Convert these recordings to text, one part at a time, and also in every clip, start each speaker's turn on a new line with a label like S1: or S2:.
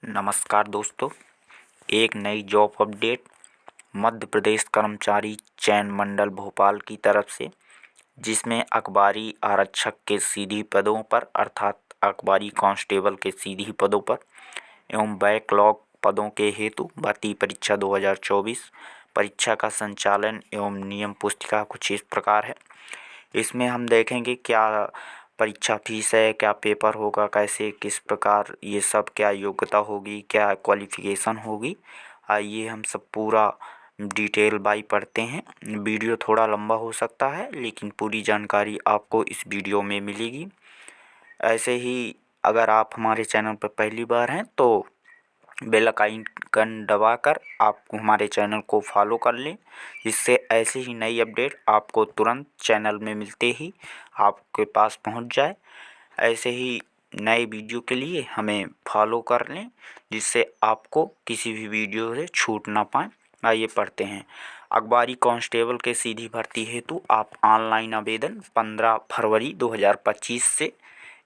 S1: नमस्कार दोस्तों, एक नई जॉब अपडेट मध्य प्रदेश कर्मचारी चयन मंडल भोपाल की तरफ से, जिसमें अखबारी आरक्षक के सीधी पदों पर अर्थात अखबारी कांस्टेबल के सीधी पदों पर एवं बैकलॉग पदों के हेतु भर्ती परीक्षा 2024 परीक्षा का संचालन एवं नियम पुस्तिका कुछ इस प्रकार है। इसमें हम देखेंगे क्या परीक्षा फीस है, क्या पेपर होगा, कैसे किस प्रकार ये सब, क्या योग्यता होगी, क्या क्वालिफिकेशन होगी। आइए हम सब पूरा डिटेल बाई पढ़ते हैं। वीडियो थोड़ा लंबा हो सकता है, लेकिन पूरी जानकारी आपको इस वीडियो में मिलेगी। ऐसे ही अगर आप हमारे चैनल पर पहली बार हैं तो बेल आइकन दबाकर आप हमारे चैनल को फॉलो कर लें, जिससे ऐसे ही नई अपडेट आपको तुरंत चैनल में मिलते ही आपके पास पहुंच जाए। ऐसे ही नए वीडियो के लिए हमें फॉलो कर लें, जिससे आपको किसी भी वीडियो से छूट ना पाए। आइए पढ़ते हैं। अखबारी कांस्टेबल के सीधी भर्ती हेतु आप ऑनलाइन आवेदन 15 फरवरी 2025 से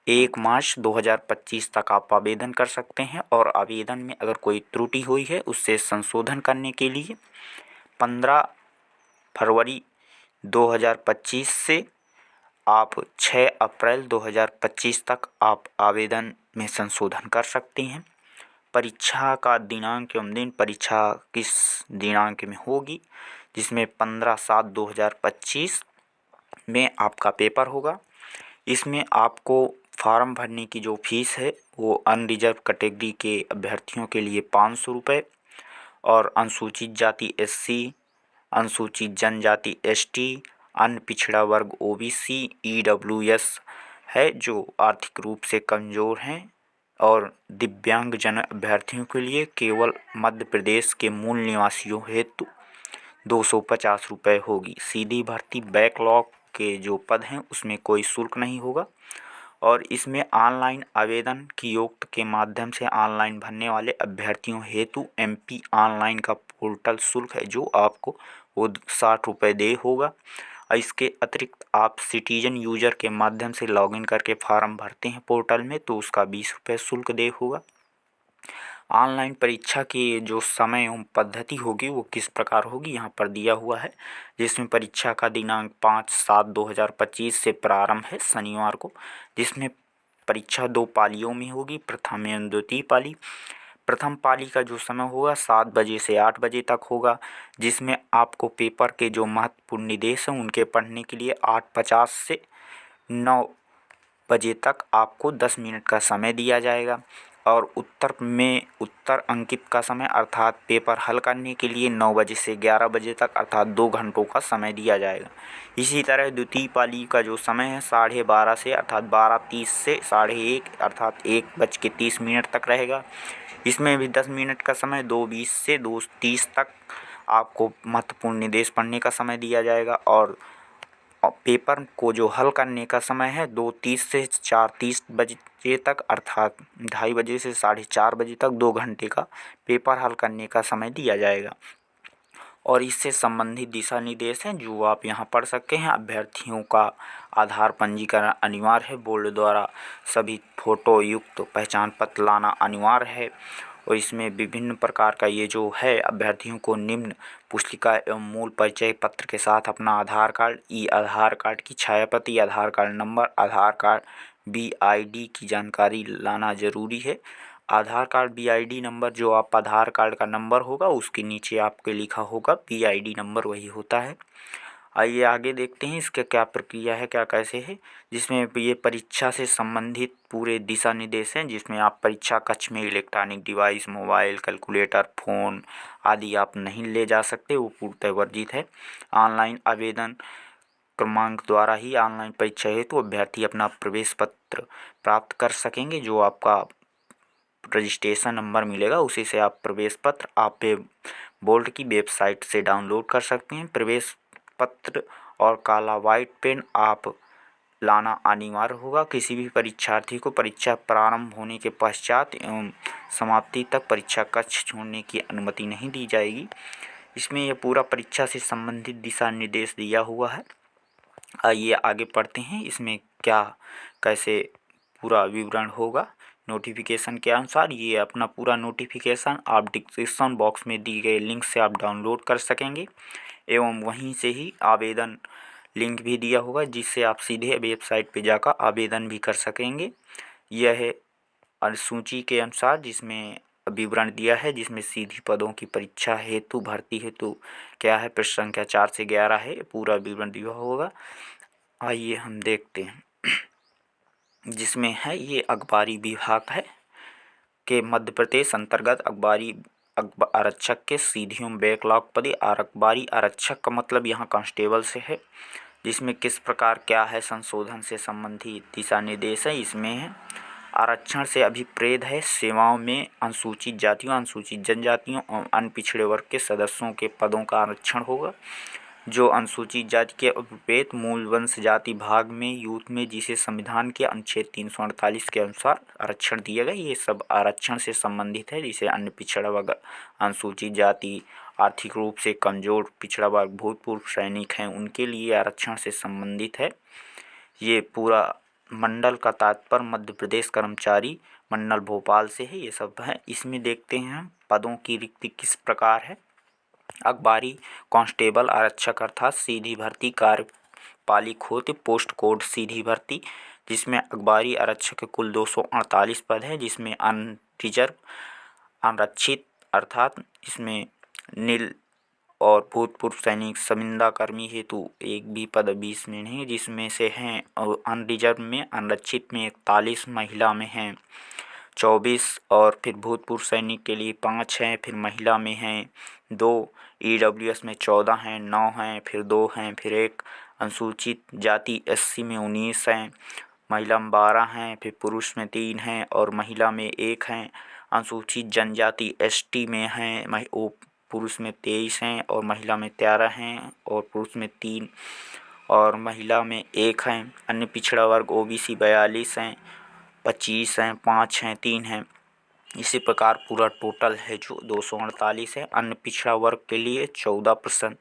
S1: 1 मार्च 2025 तक आप आवेदन कर सकते हैं। और आवेदन में अगर कोई त्रुटि हुई है उससे संशोधन करने के लिए 15 फरवरी 2025 से आप 6 अप्रैल 2025 तक आप आवेदन में संशोधन कर सकते हैं। परीक्षा का दिनांक एवं दिन, परीक्षा किस दिनांक में होगी, जिसमें 15/7/2025 में आपका पेपर होगा। इसमें आपको फॉर्म भरने की जो फीस है वो अनरिजर्व कैटेगरी के अभ्यर्थियों के लिए 500 रुपये और अनुसूचित जाति SC, अनुसूचित जनजाति ST, अन्य पिछड़ा वर्ग OBC, EWS है जो आर्थिक रूप से कमज़ोर हैं, और दिव्यांग जन अभ्यर्थियों के लिए केवल मध्य प्रदेश के मूल निवासियों हेतु 250 रुपये होगी। सीधी भर्ती बैकलॉग के जो पद हैं उसमें कोई शुल्क नहीं होगा। और इसमें ऑनलाइन आवेदन की योग्यता के माध्यम से ऑनलाइन भरने वाले अभ्यर्थियों हेतु MP ऑनलाइन का पोर्टल शुल्क है जो आपको वो 60 रुपये दे होगा। इसके अतिरिक्त आप सिटीजन यूजर के माध्यम से लॉगिन करके फॉर्म भरते हैं पोर्टल में तो उसका 20 रुपये शुल्क दे होगा। ऑनलाइन परीक्षा की जो समय एवं पद्धति होगी वो किस प्रकार होगी यहाँ पर दिया हुआ है, जिसमें परीक्षा का दिनांक 5/7/2025 से प्रारंभ है शनिवार को, जिसमें परीक्षा 2 पालियों में होगी, प्रथम एवं द्वितीय पाली। प्रथम पाली का जो समय होगा 7 बजे से 8 बजे तक होगा, जिसमें आपको पेपर के जो महत्वपूर्ण निर्देश हैं उनके पढ़ने के लिए 8:50 से 9 बजे तक आपको 10 मिनट का समय दिया जाएगा। और उत्तर अंकित का समय अर्थात पेपर हल करने के लिए 9 बजे से 11 बजे तक अर्थात 2 घंटों का समय दिया जाएगा। इसी तरह द्वितीय पाली का जो समय है 12:30 से अर्थात 12:30 से 1:30 अर्थात 1:30 तक रहेगा। इसमें भी 10 मिनट का समय 2:20 से 2:30 तक आपको महत्वपूर्ण निर्देश पढ़ने का समय दिया जाएगा। और पेपर को जो हल करने का समय है 2:30 से 4:30 बजे तक अर्थात 2:30 बजे से 4:30 बजे तक 2 घंटे का पेपर हल करने का समय दिया जाएगा। और इससे संबंधित दिशा निर्देश हैं जो आप यहाँ पढ़ सकते हैं। अभ्यर्थियों का आधार पंजीकरण अनिवार्य है, बोर्ड द्वारा सभी फोटो युक्त पहचान पत्र लाना अनिवार्य है। और इसमें विभिन्न प्रकार का ये जो है अभ्यर्थियों को निम्न पुस्तिका एवं मूल परिचय पत्र के साथ अपना आधार कार्ड, आधार कार्ड की छायाप्रति, आधार कार्ड नंबर, आधार कार्ड BID की जानकारी लाना जरूरी है। आधार कार्ड BID नंबर जो आप आधार कार्ड का नंबर होगा उसके नीचे आपके लिखा होगा BID नंबर, वही होता है। आइए आगे देखते हैं इसका क्या प्रक्रिया है, क्या कैसे है। जिसमें ये परीक्षा से संबंधित पूरे दिशा निर्देश हैं, जिसमें आप परीक्षा कक्ष में electronic device, mobile, calculator, phone आदि आप नहीं ले जा सकते, वो पूर्णतः वर्जित है। ऑनलाइन आवेदन क्रमांक द्वारा ही ऑनलाइन परीक्षा हेतु तो अभ्यर्थी अपना प्रवेश पत्र प्राप्त कर सकेंगे। जो आपका रजिस्ट्रेशन नंबर मिलेगा उसी से आप प्रवेश पत्र आप बोर्ड की वेबसाइट से डाउनलोड कर सकते हैं। प्रवेश पत्र और काला वाइट पेन आप लाना अनिवार्य होगा। किसी भी परीक्षार्थी को परीक्षा प्रारंभ होने के पश्चात एवं समाप्ति तक परीक्षा कक्ष छोड़ने की अनुमति नहीं दी जाएगी। इसमें यह पूरा परीक्षा से संबंधित दिशा निर्देश दिया हुआ है। आइए आगे पढ़ते हैं इसमें क्या कैसे पूरा विवरण होगा। नोटिफिकेशन के अनुसार। ये अपना पूरा नोटिफिकेशन आप डिस्क्रिप्शन बॉक्स में दी गई लिंक से आप डाउनलोड कर सकेंगे एवं वहीं से ही आवेदन लिंक भी दिया होगा जिससे आप सीधे वेबसाइट पे जाकर आवेदन भी कर सकेंगे। यह है अनुसूची के अनुसार जिसमें विवरण दिया है, जिसमें सीधी पदों की परीक्षा हेतु भर्ती हेतु क्या है, प्रश्न संख्या 4 से 11 है, पूरा विवरण दिया होगा। आइए हम देखते हैं। जिसमें है ये अखबारी विभाग है के मध्य प्रदेश अंतर्गत अखबारी आरक्षक के सीधी एवं बैकलॉग पदे। अखबारी आरक्षक का मतलब यहाँ कांस्टेबल से है, जिसमें किस प्रकार क्या है संशोधन से संबंधित दिशा निर्देश है। इसमें है आरक्षण से अभिप्रेत है सेवाओं में अनुसूचित जातियों, अनुसूचित जनजातियों और अन्य पिछड़े वर्ग के सदस्यों के पदों का आरक्षण होगा। जो अनुसूचित जाति के अभिप्रेत मूल वंश जाति भाग में यूथ में जिसे संविधान के अनुच्छेद 348 के अनुसार आरक्षण दिया गया, ये सब आरक्षण से संबंधित है। जिसे अन्य पिछड़ा वर्ग, अनुसूचित जाति, आर्थिक रूप से कमजोर पिछड़ा वर्ग, भूतपूर्व सैनिक हैं, उनके लिए आरक्षण से संबंधित है। ये पूरा मंडल का तात्पर्य मध्य प्रदेश कर्मचारी मंडल भोपाल से है। ये सब है। इसमें देखते हैं हम पदों की रिक्ति किस प्रकार है। अखबारी कांस्टेबल आरक्षक अर्थात सीधी भर्ती कार्यपालिक होते पोस्ट कोड सीधी भर्ती, जिसमें अखबारी आरक्षक के कुल 248 पद हैं, जिसमें अनरिजर्व आरक्षित अर्थात इसमें नील और भूतपूर्व सैनिक समिंदा कर्मी हेतु एक भी पद 20 में नहीं, जिसमें से हैं और अनरिजर्व में अनरक्षित में 41, महिला में हैं 24 और फिर भूतपूर्व सैनिक के लिए 5 हैं, फिर महिला में हैं 2, ईडब्ल्यूएस में 14 हैं, 9 हैं, फिर 2 हैं, फिर 1 अनुसूचित जाति एससी में 19 हैं, महिला में 12 हैं, फिर पुरुष में 3 हैं और महिला में 1 हैं। अनुसूचित जनजाति एसटी में हैं, पुरुष में 23 हैं और महिला में 13 हैं और पुरुष में 3 और महिला में 1 हैं। अन्य पिछड़ा वर्ग ओबीसी 42 हैं, 25 हैं, 5 हैं, 3 हैं। इसी प्रकार पूरा टोटल है जो 248 है। अन्य पिछड़ा वर्ग के लिए 14%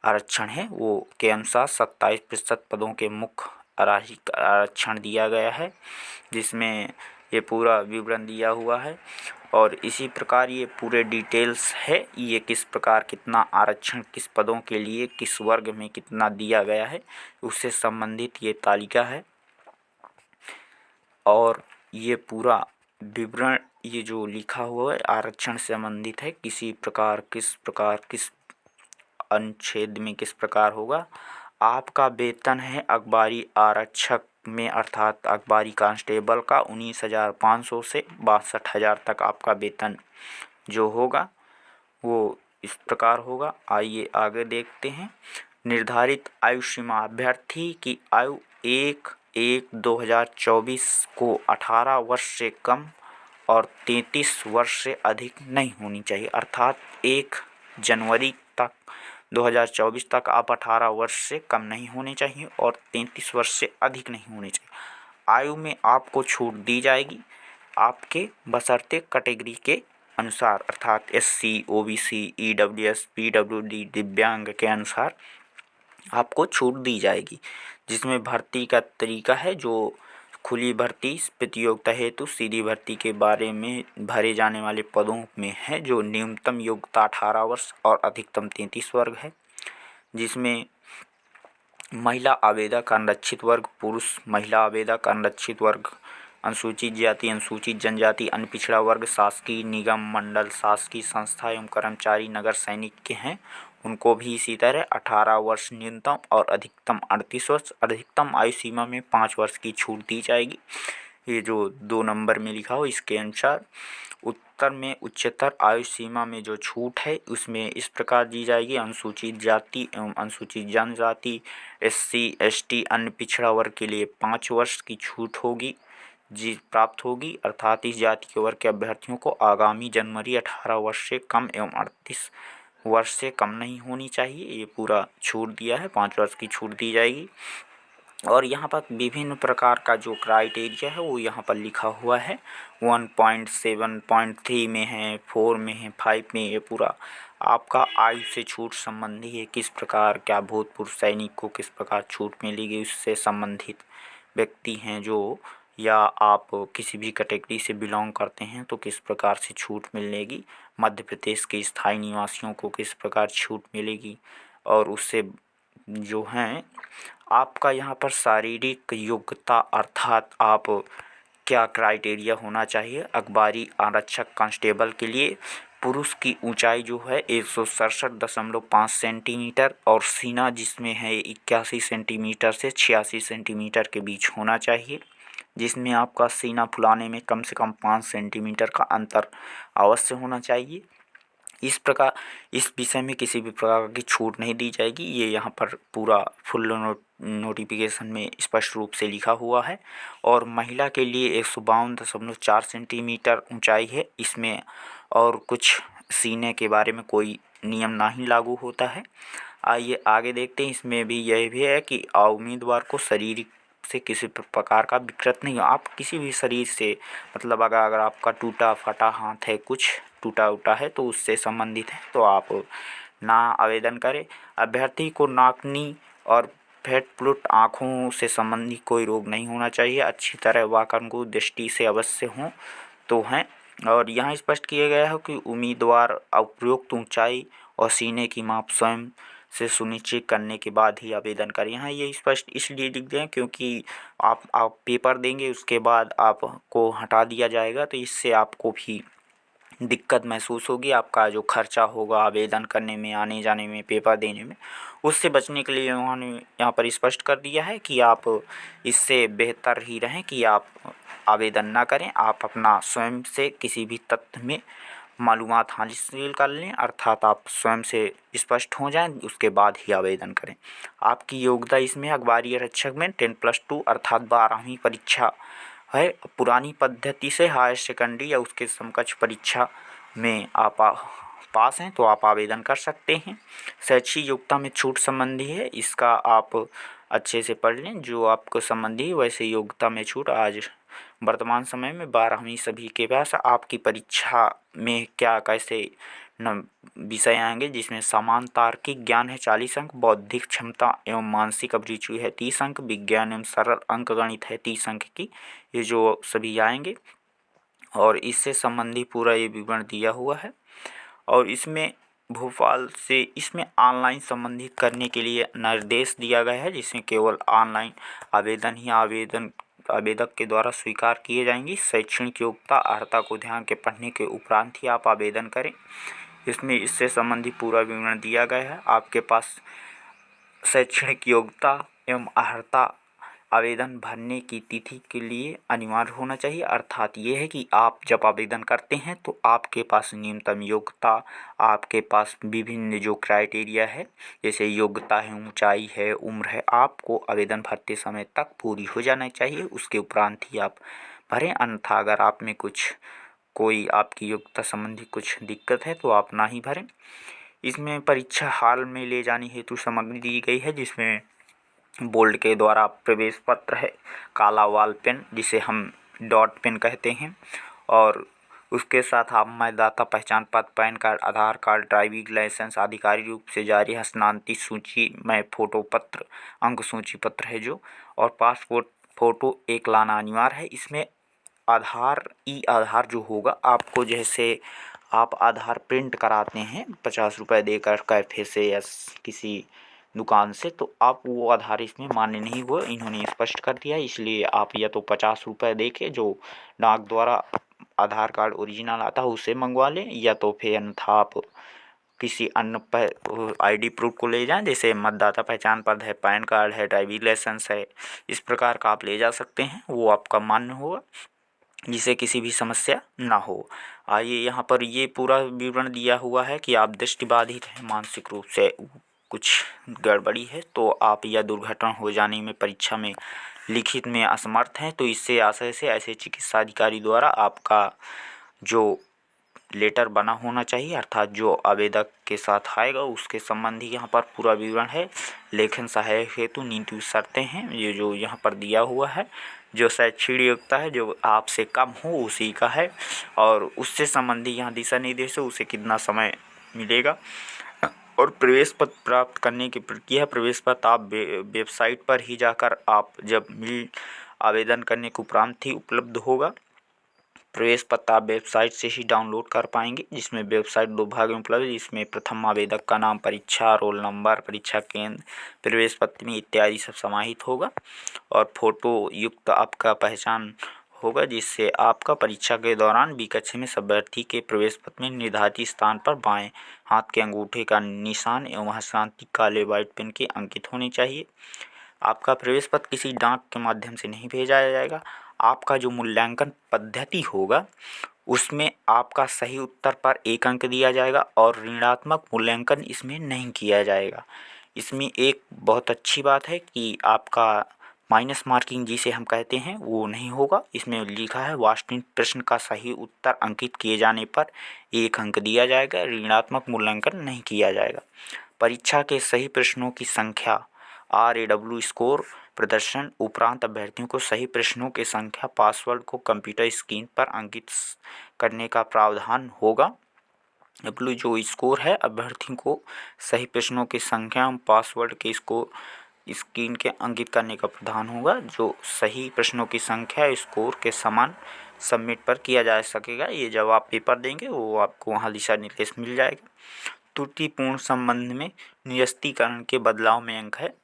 S1: आरक्षण है, वो के अनुसार 27% पदों के मुख्य आरक्षण दिया गया है, जिसमें ये पूरा विवरण दिया हुआ है। और इसी प्रकार ये पूरे डिटेल्स है, ये किस प्रकार कितना आरक्षण किस पदों के लिए किस वर्ग में कितना दिया गया है उससे संबंधित ये तालिका है। और ये पूरा विवरण ये जो लिखा हुआ है आरक्षण से संबंधित है, किस प्रकार किस अनुच्छेद में किस प्रकार होगा। आपका वेतन है अखबारी आरक्षक में अर्थात अखबारी कांस्टेबल का 19,500 से 62,000 तक आपका वेतन जो होगा वो इस प्रकार होगा। आइए आगे देखते हैं। निर्धारित आयु सीमा अभ्यर्थी की आयु 1/1/2024 को 18 वर्ष से कम और 33 वर्ष से अधिक नहीं होनी चाहिए, अर्थात 1 जनवरी 2024 तक आप 18 वर्ष से कम नहीं होने चाहिए और 33 वर्ष से अधिक नहीं होने चाहिए। आयु में आपको छूट दी जाएगी आपके बशर्ते कैटेगरी के अनुसार, अर्थात एससी, ओबीसी, ईडब्ल्यूएस, पीडब्ल्यूडी, दिव्यांग के अनुसार आपको छूट दी जाएगी। जिसमें भर्ती का तरीका है जो खुली भर्ती प्रतियोगिता हेतु सीधी भर्ती के बारे में भरे जाने वाले पदों में है, जो न्यूनतम योग्यता 18 वर्ष और अधिकतम 33 वर्ग है। जिसमें महिला आवेदक अनरक्षित वर्ग, पुरुष महिला आवेदक अनरक्षित वर्ग, अनुसूचित जाति, अनुसूचित जनजाति, अन्य पिछड़ा वर्ग, शासकीय निगम मंडल, शासकीय संस्था एवं कर्मचारी नगर सैनिक के हैं, उनको भी इसी तरह 18 वर्ष न्यूनतम और अधिकतम 38 वर्ष। अधिकतम आयु सीमा में 5 वर्ष की छूट दी जाएगी। ये जो 2 नंबर में लिखा हो इसके अनुसार उत्तर में उच्चतर आयु सीमा में जो छूट है उसमें इस प्रकार दी जाएगी। अनुसूचित जाति एवं अनुसूचित जनजाति, एससी, एसटी, अन्य पिछड़ा वर्ग के लिए 5 वर्ष की छूट होगी जी प्राप्त होगी, अर्थात इस जाति के वर्ग के अभ्यर्थियों को आगामी जनवरी 18 वर्ष से कम एवं 38 वर्ष से कम नहीं होनी चाहिए। ये पूरा छूट दिया है, 5 वर्ष की छूट दी जाएगी। और यहाँ पर विभिन्न प्रकार का जो क्राइटेरिया है वो यहाँ पर लिखा हुआ है। 1.7.3 में है, 4 में है, 5 में। ये पूरा आपका आयु से छूट संबंधी है, किस प्रकार क्या भूतपूर्व सैनिक को किस प्रकार छूट मिलेगी उससे संबंधित व्यक्ति हैं जो या आप किसी भी कैटेगरी से बिलोंग करते हैं तो किस प्रकार से छूट मिलेगी, मध्य प्रदेश के स्थायी निवासियों को किस प्रकार छूट मिलेगी, और उससे जो हैं आपका यहाँ पर शारीरिक योग्यता अर्थात आप क्या क्राइटेरिया होना चाहिए। अखबारी आरक्षक कांस्टेबल के लिए पुरुष की ऊंचाई जो है 167.5 सेंटीमीटर और सीना जिसमें है 81 सेंटीमीटर से 86 सेंटीमीटर के बीच होना चाहिए, जिसमें आपका सीना फुलाने में कम से कम 5 सेंटीमीटर का अंतर अवश्य होना चाहिए। इस प्रकार इस विषय में किसी भी प्रकार की छूट नहीं दी जाएगी। ये यहाँ पर पूरा फुल नोटिफिकेशन में स्पष्ट रूप से लिखा हुआ है। और महिला के लिए 152.4 सेंटीमीटर ऊंचाई है इसमें, और कुछ सीने के बारे में कोई नियम नहीं लागू होता है। आइए आगे देखते हैं। इसमें भी यह भी है कि उम्मीदवार को शारीरिक से किसी प्रकार का विकृत नहीं हो। आप किसी भी शरीर से मतलब अगर आपका टूटा फटा हाथ है, कुछ टूटा उटा है तो उससे संबंधित है तो आप ना आवेदन करें। अभ्यर्थी को नाकनी और फेट फ्लूट आँखों से संबंधित कोई रोग नहीं होना चाहिए। अच्छी तरह वाकरंगू दृष्टि से अवश्य हों तो हैं। और यहाँ स्पष्ट किया गया है कि उम्मीदवार उपयुक्त ऊंचाई और सीने की माप स्वयं से सुनिश्चित करने के बाद ही आवेदन करें। यहाँ ये स्पष्ट इसलिए लिख दें क्योंकि आप पेपर देंगे उसके बाद आपको हटा दिया जाएगा तो इससे आपको भी दिक्कत महसूस होगी। आपका जो खर्चा होगा आवेदन करने में, आने जाने में, पेपर देने में, उससे बचने के लिए उन्होंने यहाँ पर स्पष्ट कर दिया है कि आप इससे बेहतर ही रहें कि आप आवेदन ना करें। आप अपना स्वयं से किसी भी तथ्य में मालूमात हासिल कर लें अर्थात आप स्वयं से स्पष्ट हो जाएं उसके बाद ही आवेदन करें। आपकी योग्यता इसमें अखबारी आरक्षक में 10+2 अर्थात 12वीं परीक्षा है। पुरानी पद्धति से हायर सेकेंडरी या उसके समकक्ष परीक्षा में आप पास हैं तो आप आवेदन कर सकते हैं। शैक्षिक योग्यता में छूट संबंधी है, इसका आप अच्छे से पढ़ लें जो आपको संबंधी है। वैसे योग्यता में छूट आज वर्तमान समय में 12वीं सभी के पास। आपकी परीक्षा में क्या कैसे विषय आएंगे जिसमें समान तार्किक ज्ञान है 40 अंक, बौद्धिक क्षमता एवं मानसिक अभिरुचि है 30 अंक, विज्ञान एवं सरल अंक गणित है 30 अंक की, ये जो सभी आएंगे। और इससे संबंधी पूरा ये विवरण दिया हुआ है। और इसमें भोपाल से इसमें ऑनलाइन संबंधित करने के लिए निर्देश दिया गया है जिसमें केवल ऑनलाइन आवेदन ही आवेदक के द्वारा स्वीकार किए जाएंगी। शैक्षणिक योग्यता अर्हता को ध्यान के पढ़ने के उपरांत ही आप आवेदन करें। इसमें इससे संबंधित पूरा विवरण दिया गया है। आपके पास शैक्षणिक योग्यता एवं अर्हता आवेदन भरने की तिथि के लिए अनिवार्य होना चाहिए अर्थात ये है कि आप जब आवेदन करते हैं तो आपके पास न्यूनतम योग्यता, आपके पास विभिन्न जो क्राइटेरिया है जैसे योग्यता है, ऊंचाई है, उम्र है, आपको आवेदन भरते समय तक पूरी हो जाना चाहिए। उसके उपरांत ही आप भरें। अन्यथा अगर आप में कोई आपकी योग्यता संबंधी कुछ दिक्कत है तो आप ना ही भरें। इसमें परीक्षा हाल में ले जाने हेतु सामग्री दी गई है जिसमें बोल्ड के द्वारा प्रवेश पत्र है, काला वाल पेन जिसे हम डॉट पेन कहते हैं, और उसके साथ आप मतदाता पहचान पत्र, पैन कार्ड, आधार कार्ड, ड्राइविंग लाइसेंस, आधिकारिक रूप से जारी हस्तांतरित सूची में फोटो पत्र, अंक सूची पत्र है जो, और पासपोर्ट फ़ोटो एक लाना अनिवार्य है। इसमें आधार जो होगा आपको, जैसे आप आधार प्रिंट कराते हैं 50 रुपये देकर कैफे से या किसी दुकान से, तो आप वो आधार इसमें मान्य नहीं हुआ, इन्होंने स्पष्ट कर दिया है। इसलिए आप या तो 50 रुपये दे के जो डाक द्वारा आधार कार्ड ओरिजिनल आता है उसे मंगवा लें, या तो फिर अन्यथा आप किसी अन्य ID प्रूफ को ले जाएं जैसे मतदाता पहचान पत्र है, पैन कार्ड है, ड्राइविंग लाइसेंस है, इस प्रकार का आप ले जा सकते हैं, वो आपका मान्य होगा जिससे किसी भी समस्या ना हो। आइए यहाँ पर ये पूरा विवरण दिया हुआ है कि आप दृष्टिबाधित हैं, मानसिक रूप से कुछ गड़बड़ी है तो आप या दुर्घटना हो जाने में परीक्षा में लिखित में असमर्थ हैं तो इससे आशय से ऐसे चिकित्सा अधिकारी द्वारा आपका जो लेटर बना होना चाहिए अर्थात जो आवेदक के साथ आएगा उसके संबंधी यहाँ पर पूरा विवरण है। लेखन सहायक हेतु नीति शर्तें हैं ये जो यहाँ पर दिया हुआ है। जो शैक्षणिक योग्यता है जो आपसे कम हो उसी का है, और उससे संबंधी यहाँ दिशा निर्देश है उसे कितना समय मिलेगा। और प्रवेश पत्र प्राप्त करने की प्रक्रिया, प्रवेश पत्र आप वेबसाइट पर ही जाकर आप जब आवेदन करने के उपरांत ही उपलब्ध होगा। प्रवेश पत्र आप वेबसाइट से ही डाउनलोड कर पाएंगे, जिसमें वेबसाइट 2 भाग में उपलब्ध है, जिसमें प्रथम आवेदक का नाम, परीक्षा रोल नंबर, परीक्षा केंद्र, प्रवेश पत्र में इत्यादि सब समाहित होगा और फोटो युक्त आपका पहचान होगा, जिससे आपका परीक्षा के दौरान बी कक्षा में अभ्यर्थी के प्रवेश पत्र में निर्धारित स्थान पर बाएं हाथ के अंगूठे का निशान एवं हस्ताक्षर काले व्हाइट पेन के अंकित होने चाहिए। आपका प्रवेश पत्र किसी डाक के माध्यम से नहीं भेजा जाएगा। आपका जो मूल्यांकन पद्धति होगा उसमें आपका सही उत्तर पर 1 अंक दिया जाएगा और ऋणात्मक मूल्यांकन इसमें नहीं किया जाएगा। इसमें एक बहुत अच्छी बात है कि आपका माइनस मार्किंग जिसे हम कहते हैं वो नहीं होगा। इसमें लिखा है वास्तविक प्रश्न का सही उत्तर अंकित किए जाने पर 1 अंक दिया जाएगा, ऋणात्मक मूल्यांकन नहीं किया जाएगा। परीक्षा के सही प्रश्नों की संख्या RAW स्कोर प्रदर्शन उपरांत अभ्यर्थियों को सही प्रश्नों की संख्या पासवर्ड को कंप्यूटर स्क्रीन पर अंकित करने का प्रावधान होगा। W जो स्कोर है अभ्यर्थियों को सही प्रश्नों की संख्या पासवर्ड के स्कोर स्क्रीन के अंकित करने का प्रावधान होगा। जो सही प्रश्नों की संख्या स्कोर के समान सबमिट पर किया जा सकेगा। ये जब आप पेपर देंगे वो आपको वहाँ दिशा निर्देश मिल जाएगा। त्रुटिपूर्ण संबंध में निरस्तीकरण के बदलाव में अंक है।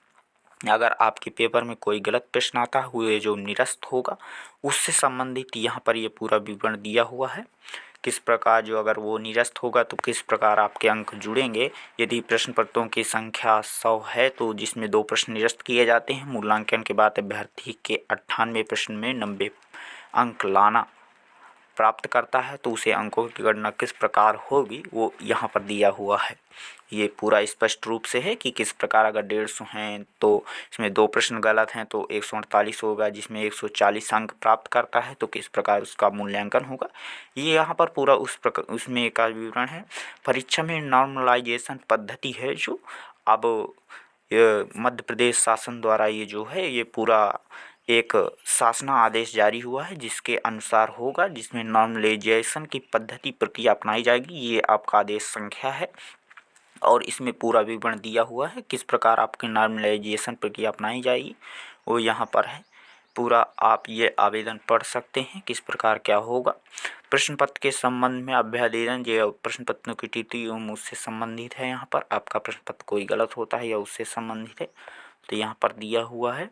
S1: अगर आपके पेपर में कोई गलत प्रश्न आता हुए जो निरस्त होगा उससे संबंधित यहाँ पर ये पूरा विवरण दिया हुआ है। किस प्रकार जो अगर वो निरस्त होगा तो किस प्रकार आपके अंक जुड़ेंगे। यदि प्रश्न पत्रों की संख्या 100 है तो जिसमें 2 प्रश्न निरस्त किए जाते हैं, मूल्यांकन के बाद अभ्यर्थी के 98 प्रश्न में 90 अंक लाना प्राप्त करता है तो उसे अंकों की गणना किस प्रकार होगी वो यहाँ पर दिया हुआ है। ये पूरा स्पष्ट रूप से है कि किस प्रकार अगर 150 हैं तो इसमें 2 प्रश्न गलत हैं तो 148 होगा, जिसमें 140 अंक प्राप्त करता है तो किस प्रकार उसका मूल्यांकन होगा। ये यहाँ पर पूरा उसमें का विवरण है। परीक्षा में नॉर्मलाइजेशन पद्धति है जो अब मध्य प्रदेश शासन द्वारा ये जो है ये पूरा एक शासना आदेश जारी हुआ है जिसके अनुसार होगा, जिसमें नॉर्मलाइजेशन की पद्धति प्रक्रिया अपनाई जाएगी। ये आपका आदेश संख्या है और इसमें पूरा विवरण दिया हुआ है किस प्रकार आपकी नॉर्मलाइजेशन प्रक्रिया अपनाई जाएगी वो यहाँ पर है। पूरा आप ये आवेदन पढ़ सकते हैं किस प्रकार क्या होगा। प्रश्न पत्र के संबंध में अभ्यावेदन जो प्रश्न पत्रों की तिथि एवं उससे संबंधित है। यहाँ पर आपका प्रश्न पत्र कोई गलत होता है या उससे संबंधित है तो यहाँ पर दिया हुआ है।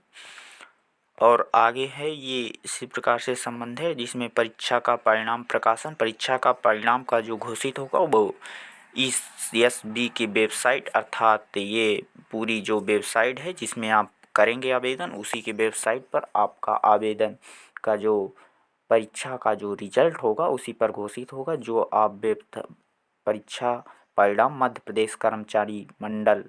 S1: और आगे है ये इसी प्रकार से संबंध है जिसमें परीक्षा का परिणाम प्रकाशन, परीक्षा का परिणाम का जो घोषित होगा वो इस SB की वेबसाइट अर्थात ये पूरी जो वेबसाइट है जिसमें आप करेंगे आवेदन उसी की वेबसाइट पर आपका आवेदन का जो परीक्षा का जो रिजल्ट होगा उसी पर घोषित होगा। जो आप परीक्षा परिणाम मध्य प्रदेश कर्मचारी मंडल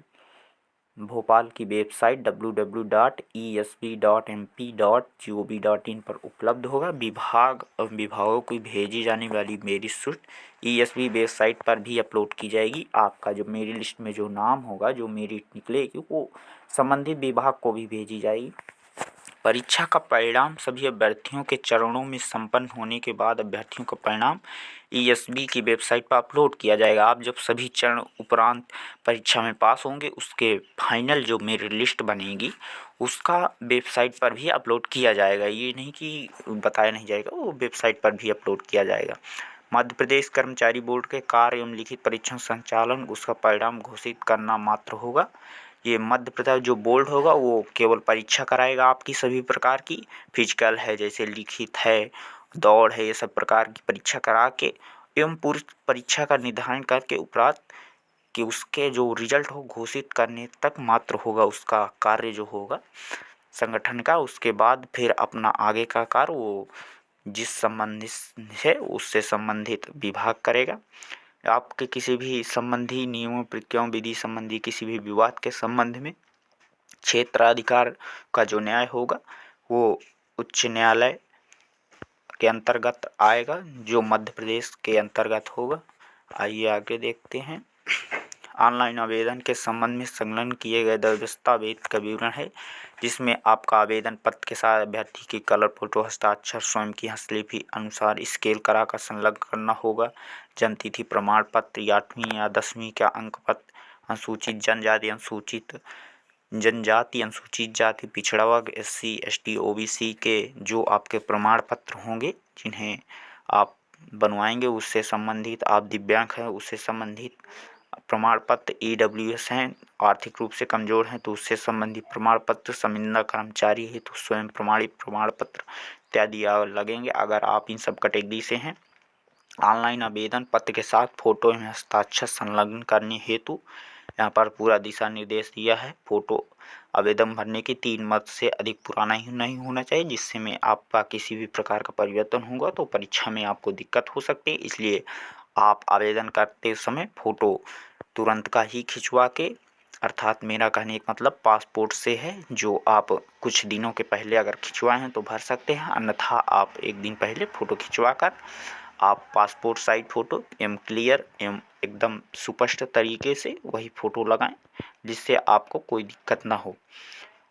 S1: भोपाल की वेबसाइट www.esb.mp.gov.in पर उपलब्ध होगा। विभागों को भेजी जाने वाली मेरिट सूची ESB वेबसाइट पर भी अपलोड की जाएगी। आपका जो मेरिट लिस्ट में जो नाम होगा जो मेरिट निकलेगी वो संबंधित विभाग को भी भेजी जाएगी। परीक्षा का परिणाम सभी अभ्यर्थियों के चरणों में संपन्न होने के बाद अभ्यर्थियों का परिणाम ESB की वेबसाइट पर अपलोड किया जाएगा। आप जब सभी चरण उपरांत परीक्षा में पास होंगे उसके फाइनल जो मेरिट लिस्ट बनेगी उसका वेबसाइट पर भी अपलोड किया जाएगा। ये नहीं कि बताया नहीं जाएगा, वो वेबसाइट पर भी अपलोड किया जाएगा। मध्य प्रदेश कर्मचारी बोर्ड के कार्य एवं लिखित परीक्षा संचालन उसका परिणाम घोषित करना मात्र होगा। ये मध्य प्रदेश जो बोर्ड होगा वो केवल परीक्षा कराएगा आपकी सभी प्रकार की, फिजिकल है जैसे लिखित है, दौड़ है, ये सब प्रकार की परीक्षा करा के एवं पूरी परीक्षा का निर्धारण करके उपरांत कि उसके जो रिजल्ट हो घोषित करने तक मात्र होगा उसका कार्य जो होगा संगठन का। उसके बाद फिर अपना आगे का कार्य वो जिस संबंधित है उससे संबंधित विभाग करेगा। आपके किसी भी संबंधी नियमों प्रक्रियाओं विधि संबंधी किसी भी विवाद के संबंध में क्षेत्राधिकार का जो न्याय होगा वो उच्च न्यायालय के अंतर्गत आएगा जो मध्य प्रदेश के अंतर्गत होगा। आइए आगे देखते हैं। ऑनलाइन आवेदन के संबंध में संलग्न किए गए दस्तावेज का विवरण है जिसमें आपका आवेदन पत्र के साथ अभ्यर्थी की कलर फोटो, हस्ताक्षर, स्वयं की हस्तलिपि अनुसार स्केल करा कर संलग्न करना होगा। जन्मतिथि प्रमाण पत्र, 8वीं या 10वीं का अंक पत्र, अनुसूचित जनजाति, अनुसूचित जनजाति, अनुसूचित जाति, पिछड़ा वर्ग, SC ST OBC के जो आपके प्रमाण पत्र होंगे जिन्हें आप बनवाएंगे उससे संबंधित, आप दिव्यांग हैं उससे संबंधित प्रमाण पत्र, EWS हैं, आर्थिक रूप से कमजोर हैं तो उससे संबंधित प्रमाण पत्र, संविदा कर्मचारी है तो स्वयं प्रमाणित प्रमाण पत्र इत्यादि लगेंगे। अगर आप इन सब कैटेगरी से हैं, ऑनलाइन आवेदन पत्र के साथ फोटो एवं हस्ताक्षर संलग्न करने हेतु यहाँ पर पूरा दिशा निर्देश दिया है। फोटो आवेदन भरने की 3 माह से अधिक पुराना ही नहीं होना चाहिए, जिससे में आपका किसी भी प्रकार का परिवर्तन होगा तो परीक्षा में आपको दिक्कत हो सकती है। इसलिए आप आवेदन करते समय फोटो तुरंत का ही खिंचवा के, अर्थात मेरा कहने का मतलब पासपोर्ट से है, जो आप कुछ दिनों के पहले अगर खिंचवाए हैं तो भर सकते हैं, अन्यथा आप 1 दिन पहले फ़ोटो खिंचवा कर आप पासपोर्ट साइज फ़ोटो एवं क्लियर एवं एकदम सुस्पष्ट तरीके से वही फ़ोटो लगाएं, जिससे आपको कोई दिक्कत ना हो।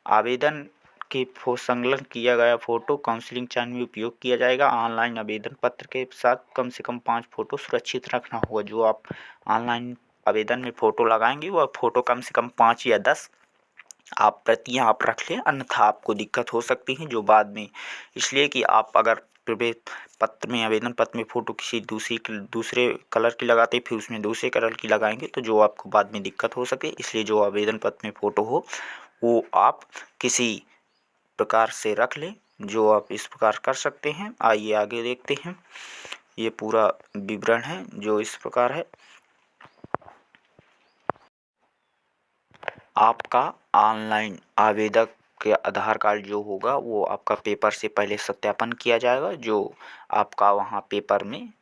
S1: आवेदन के संलग्न किया गया फ़ोटो काउंसलिंग चरण में उपयोग किया जाएगा। ऑनलाइन आवेदन पत्र के साथ कम से कम 5 फ़ोटो सुरक्षित रखना होगा। जो आप ऑनलाइन आवेदन में फ़ोटो लगाएंगे वह फ़ोटो कम से कम 5 या 10 आप प्रतियाँ आप रख लें, अन्यथा आपको दिक्कत हो सकती है जो बाद में, इसलिए कि आप अगर प्रवेश पत्र में, आवेदन पत्र में फ़ोटो किसी दूसरे कलर की लगाते फिर उसमें दूसरे कलर की लगाएंगे तो जो आपको बाद में दिक्कत हो सके, इसलिए जो आवेदन पत्र में फ़ोटो हो वो आप किसी प्रकार से रख लें, जो आप इस प्रकार कर सकते हैं। आइए आगे देखते हैं। ये पूरा विवरण है जो इस प्रकार है। आपका ऑनलाइन आवेदक के आधार कार्ड जो होगा वो आपका पेपर से पहले सत्यापन किया जाएगा। जो आपका वहाँ पेपर में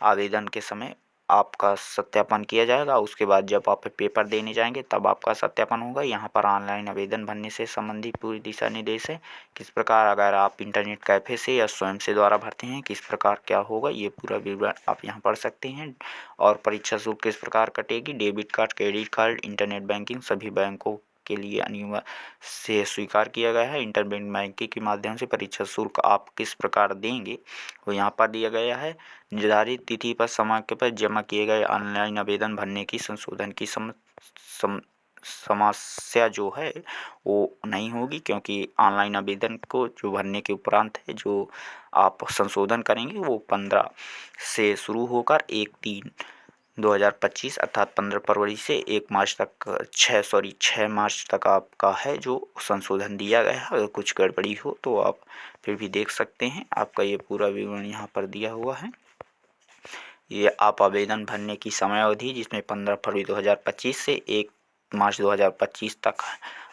S1: आवेदन के समय आपका सत्यापन किया जाएगा। उसके बाद जब आप पेपर देने जाएंगे तब आपका सत्यापन होगा। यहाँ पर ऑनलाइन आवेदन भरने से संबंधित पूरी दिशा निर्देश है, किस प्रकार अगर आप इंटरनेट कैफ़े से या स्वयं से द्वारा भरते हैं किस प्रकार क्या होगा, ये पूरा विवरण आप यहाँ पढ़ सकते हैं। और परीक्षा शुल्क किस प्रकार कटेगी, debit card, credit card, internet banking सभी बैंकों के लिए अनिवार्य से स्वीकार किया गया है। इंटरनेट बैंकिंग के माध्यम से परीक्षा शुल्क आप किस प्रकार देंगे वो यहाँ पर दिया गया है। निर्धारित तिथि पर समय पर जमा किए गए ऑनलाइन आवेदन भरने की संशोधन की समस्या जो है वो नहीं होगी, क्योंकि ऑनलाइन आवेदन को जो भरने के उपरांत है जो आप संशोधन करेंगे वो 15 से शुरू होकर 1/3/2025 अर्थात 15 फरवरी से 1 मार्च तक 6 मार्च तक आपका है जो संशोधन दिया गया है। अगर कुछ गड़बड़ी हो तो आप फिर भी देख सकते हैं। आपका ये पूरा विवरण यहाँ पर दिया हुआ है। ये आप आवेदन भरने की समय अवधि जिसमें 15 फरवरी 2025 से 1 मार्च 2025 तक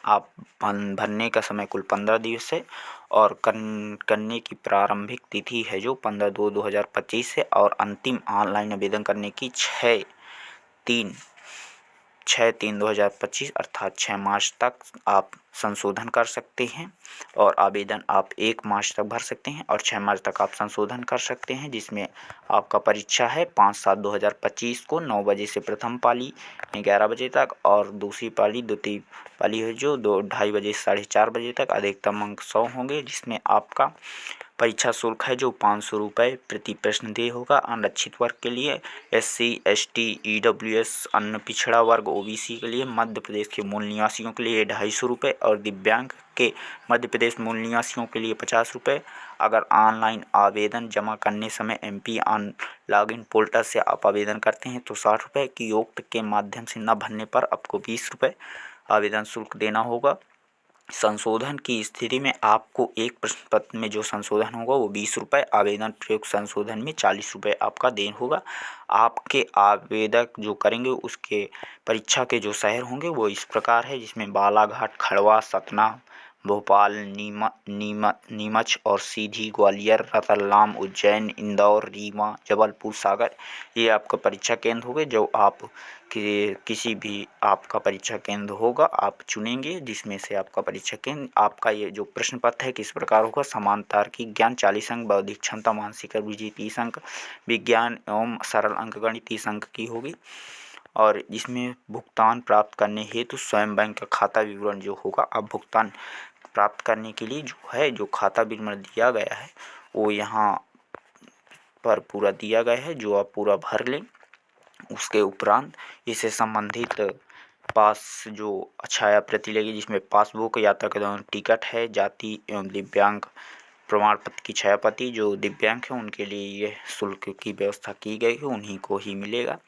S1: आप भरने का समय कुल 15 दिवस है। और करने की प्रारंभिक तिथि है जो 15/2/2025 है और अंतिम ऑनलाइन आवेदन करने की 6/3/2025 अर्थात 6 मार्च तक आप संशोधन कर सकते हैं। और आवेदन आप 1 मार्च तक भर सकते हैं और 6 मार्च तक आप संशोधन कर सकते हैं, जिसमें आपका परीक्षा है 5/7/2025 को 9 बजे से प्रथम पाली में 11 बजे तक और दूसरी पाली द्वितीय पाली है जो 2-2:30 बजे से 4:30 बजे तक। अधिकतम अंक 100 होंगे, जिसमें आपका परीक्षा शुल्क है जो 500 रुपये प्रति प्रश्न देय होगा। आरक्षित वर्ग के लिए SC ST EWS अन्य पिछड़ा वर्ग OBC के लिए, मध्य प्रदेश के मूल निवासियों के लिए 250 रुपये और दिव्यांग के मध्य प्रदेश मूल निवासियों के लिए 50 रुपये। अगर ऑनलाइन आवेदन जमा करने समय MP ऑन लॉगिन पोर्टल से आप आवेदन करते हैं तो 60 रुपये की योक्त के माध्यम से न भरने पर आपको 20 रुपये आवेदन शुल्क देना होगा। संशोधन की स्थिति में आपको एक प्रश्न पत्र में जो संशोधन होगा वो 20 रुपये, आवेदन प्रयुक्त संशोधन में 40 रुपये आपका देन होगा। आपके आवेदक जो करेंगे उसके परीक्षा के जो शहर होंगे वो इस प्रकार है, जिसमें बालाघाट, खड़वा, सतना, भोपाल, नीमच और सीधी, ग्वालियर, रतलाम, उज्जैन, इंदौर, रीवा, जबलपुर, सागर ये आपका परीक्षा केंद्र होंगे। जो आप किसी भी आपका परीक्षा केंद्र होगा आप चुनेंगे, जिसमें से आपका परीक्षा केंद्र आपका ये जो प्रश्न पत्र है किस प्रकार होगा। समान तार्किक ज्ञान 40 अंक, बौद्धिक क्षमता मानसिक अभिरुचि 30 अंक, विज्ञान एवं सरल अंकगणित 30 अंक की होगी। और इसमें भुगतान प्राप्त करने हेतु स्वयं बैंक का खाता विवरण जो होगा, आप भुगतान प्राप्त करने के लिए जो है जो खाता विवरण दिया गया है वो यहाँ पर पूरा दिया गया है, जो आप पूरा भर लें। उसके उपरांत इससे संबंधित पास जो छाया प्रति लगेगी, जिसमें पासबुक, यात्रा के दौरान टिकट है, जाति एवं दिव्यांग प्रमाण पत्र की छायाप्रति। जो दिव्यांग हैं उनके लिए यह शुल्क की व्यवस्था की गई है, उन्हीं को ही मिलेगा।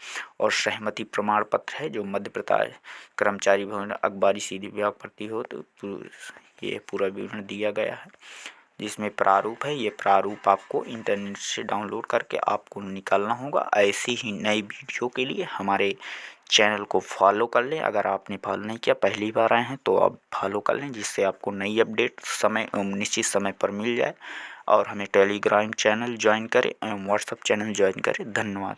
S1: और सहमति प्रमाण पत्र है जो मध्य प्रदेश कर्मचारी भवन अखबारी सीधी विभाग भर्ती हो, तो ये पूरा विवरण दिया गया है जिसमें प्रारूप है। ये प्रारूप आपको इंटरनेट से डाउनलोड करके आपको निकालना होगा। ऐसी ही नई वीडियो के लिए हमारे चैनल को फॉलो कर लें। अगर आपने फॉलो नहीं किया, पहली बार आए हैं, तो आप फॉलो कर लें, जिससे आपको नई अपडेट समय निश्चित समय पर मिल जाए। और हमें टेलीग्राम चैनल ज्वाइन करें एवं व्हाट्सएप चैनल ज्वाइन करें। धन्यवाद।